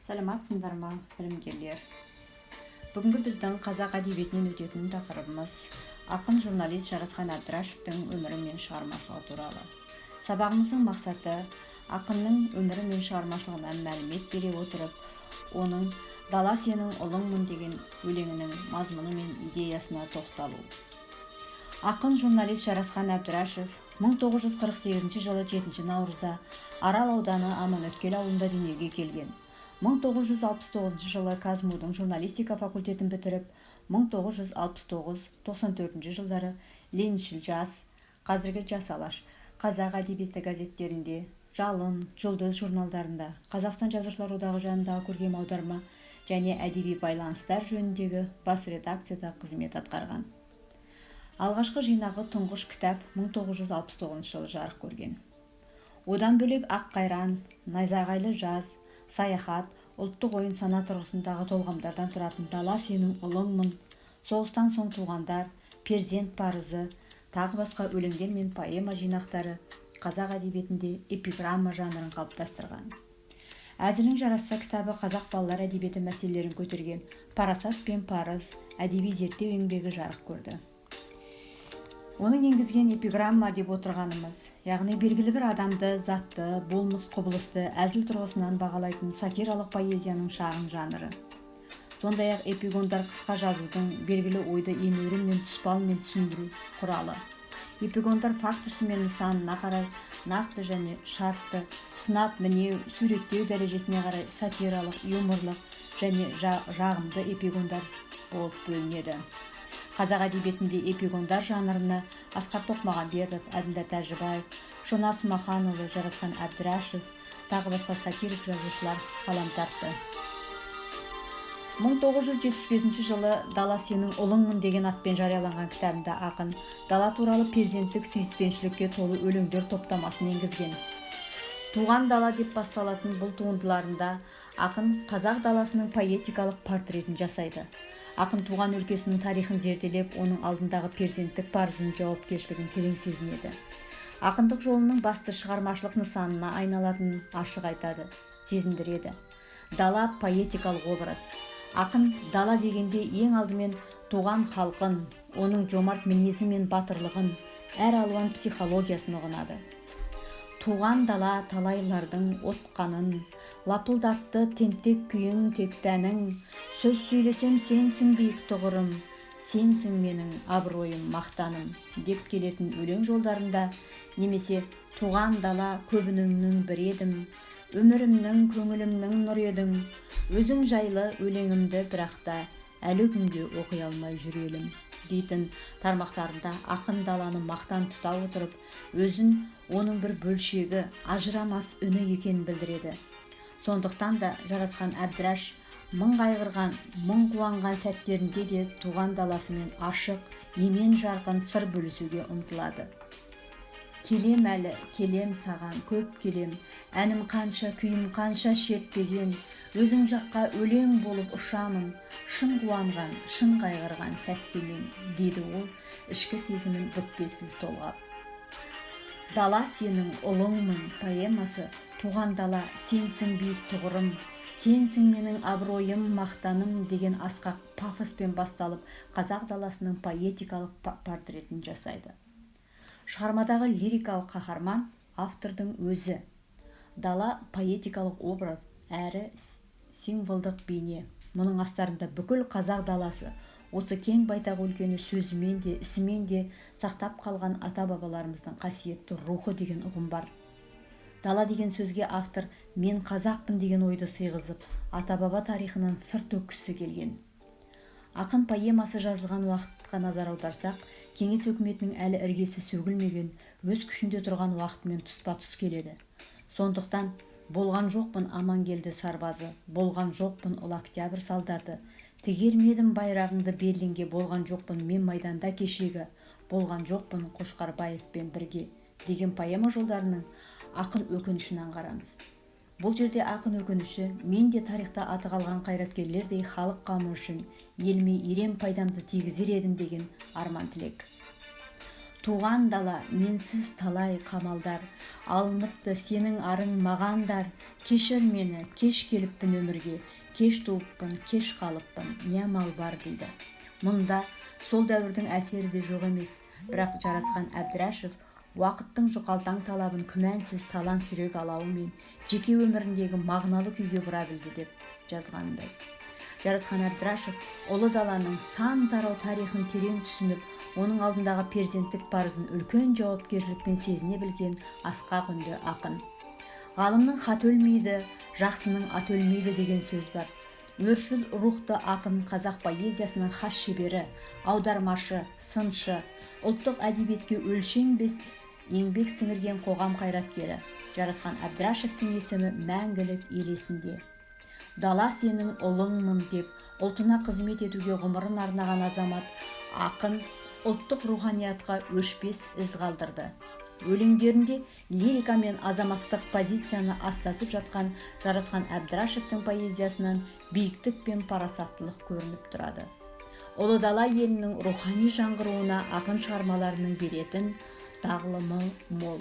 Саламатсыңдар ма, білімгерлер? Бүгінгі біздің қазақ әдебиетінен өтетін тақырыбымыз ақын журналист Жарасхан Әбдірашевтің өмірі мен шығармашылығы туралы. Сабағымыздың мақсаты ақынның өмірі мен шығармашылығынан мәлімет бере отырып, оның «Дала сенің ұлыңмын» деген өлеңінің мазмұны мен идеясына тоқталу. Ақын журналист Жарасхан Әбдірашев 1948 жылы 7 наурызда Арал ауданы Аманөткел ауылында дүниеге келген. 1969 жылы Казму-дің журналистика факультетін бітіріп, 1969-94 жылдары Лениншіл жас, қазіргі Жас Алаш, қазақ әдебиеті газеттерінде, Жалын, Жұлдыз журналдарында, Қазақстан Жазушылар одағы жанындағы көркем аударма және әдеби байланыстар жөніндегі бас редакцияда қызмет атқарған. Алғашқы жинағы тұңғыш кітап 1969 жылы жарық көрген. Одан бөлек Ақ қайран, Найзағайлы жаз, Саяхат, ұлттық ойын сана тұрғысындағы толғамдардан тұратын «Дала сенің ұлыңмын», Соғыстан соң туғандар, Перзент парызы, тағы басқа өлеңдер мен поэма жинақтары қазақ әдебиетінде эпиграмма жанрын қалыптастырған. Әзілің жарасса кітабы қазақ балалар әдебиеті мәселелерін көтерген «Парасат пен парыз» әдеби зерттеу еңбегі жарық көрді. Оның енгізген эпиграмма деп отырғанымыз, яғни белгілі бір адамды, затты, болмыс құбылысты әзіл тұрғысынан бағалайтын сатиралық поэзияның шағын жанры. Сондай-ақ эпигондар қысқа жазудың белгілі ойды емеурін мен тұспалмен түсіндіру құралы. Эпигондар фактісі мен нысанына қарай нақты және шартты, сынап, мінеу, суреттеу дәрежесіне қарай сатиралық, юморлық және жағымды эпигондар болып бөлінеді. Қазақ әдебиетінде эпигондар жанрына Асқар Тоқмағамбетов, Әділда Тәжібаев, Шонас Маханұлы, Жарасхан Әбдірашев, тағы басқа сатирик жазушылар қалам тартты. 1975 жылы «Дала сенің ұлыңмын» деген атпен жарияланған кітабында ақын дала туралы перзенттік сүйіспеншілікке толы өлеңдер топтамасын енгізген. Туған дала деп басталатын бұл туындыларында ақын қазақ даласының поэтикалық портретін жасайды. Ақын туған өлкесінің тарихын зерделеп, оның алдындағы перзенттік парызын, жауапкершілігін терең сезінеді. Ақындық жолының басты шығармашылық нысанына айналатынын ашық айтады, сезіндіреді. Дала поэтикалық образ. Ақын дала дегенде ең алдымен туған халқын, оның жомарт мінезі мен батырлығын, әр алуан психологиясын ұғынады. Туған дала талайлардың отқанын, лапылдатты тентек күйің тек тәнің, сөз сөйлесем сенсің биік тұғырым, сенсің менің абыройым мақтаным деп келетін өлең жолдарында, немесе туған дала көбініңнің бір едім, өмірімнің көңілімнің нұр едің, өзің жайлы өлеңімді бірақта әлі күнге оқи алмай жүрелім дейтін тармақтарында ақын даланы мақтан тұта отырып, өзін оның бір бөлшегі, ажырамас үні екенін білдіреді. Сондықтан да Жарасхан Әбдіраш мың қайғырған, мың қуанған сәттерінде де туған даласымен ашық, емен жарқын сыр бөлісуге ұмтылады. Келем әлі, келем саған, көп келем, әнім қанша, күйім қанша шертпеген, өзің жаққа өлең болып ұшамын, шын қуанған, шын қайғырған сәттемен, дейді ол ішкі сезімін бүкпесіз толғап. «Дала сенің ұлыңмын» поэмасы туған дала сенсің биік тұғырым, сенсің менің абыройым мақтаным деген асқақ пафоспен басталып, қазақ даласының поэтикалық портретін жасайды. Шығармадағы лирикалық қаһарман автордың өзі. Дала поэтикалық образ әрі символдық бейне. Мұның астарында бүкіл қазақ даласы, осы кең байтақ өлкені сөзімен де, ісімен де сақтап қалған ата-бабаларымыздың қасиетті рухы деген ұғым бар. Дала деген сөзге автор «мен қазақпын» деген ойды сыйғызып, ата-баба тарихынан сыр төккісі келген. Ақын поэмасы жазылған уақытқа назар аударсақ, Кеңес өкіметінің әлі іргесі сөгілмеген, өз күшінде тұрған уақытымен тұспа-тұс келеді. Сондықтан болған жоқпын Амангелді сарбазы, болған жоқпын ұлы Октябрь солдаты, тігермедім байрағыңды Берлинге, болған жоқпын мен майданда кешегі, болған жоқпын Қошқарбаевпен бірге деген поэма жолдарының ақын өкінішін аңғарамыз. Бұл жерде ақын өкініші мен де тарихта аты қалған қайраткерлердей халық қамы үшін еліме ерен пайдамды тигізер едім деген арман тілек. Туған дала, менсіз талай қамалдар, алыныпты сенің арың мағандар. Кешір мені, кеш келіппін өмірге, кеш туыппын, кеш қалыппын, не амал бар дейді. Мұнда сол дәуірдің әсері де жоқ емес, бірақ Жарасқан Әбдірашев уақыттың жұқалтаң талабын күмәнсіз талант жүрек алауымен жеке өміріндегі мағыналы күйге бұра білді деп жазғандай. Жарасқан Әбдірашев ұлы даланың сан тарау тарихын терең түсініп, оның алдындағы перзенттік парызын үлкен жауапкершілікпен сезіне білген асқақ үнді ақын. Ғалымның хат өлмейді, жақсының ат өлмейді деген сөз бар. Өршіл рухты ақын қазақ поэзиясының хас шебері, аудармашы, сыншы, ұлттық әдебиетке өлшенбес еңбек сіңірген қоғам қайраткері Жарасқан Әбдірашевтің есімі мәңгілік ел есінде. Дала сенің ұлыңмын деп ұлтына қызмет етуге ғұмырын арнаған азамат, ақын ұлттық руханиятқа өшпес із қалдырды. Өлеңдерінде лирика мен азаматтық позицияны астасып жатқан Жарасқан Әбдірашевтің поэзиясынан биіктік пен парасаттылық көрініп тұрады. Ұлы дала елінің рухани жаңғыруына ақын шығармаларының беретін тағылымы мол.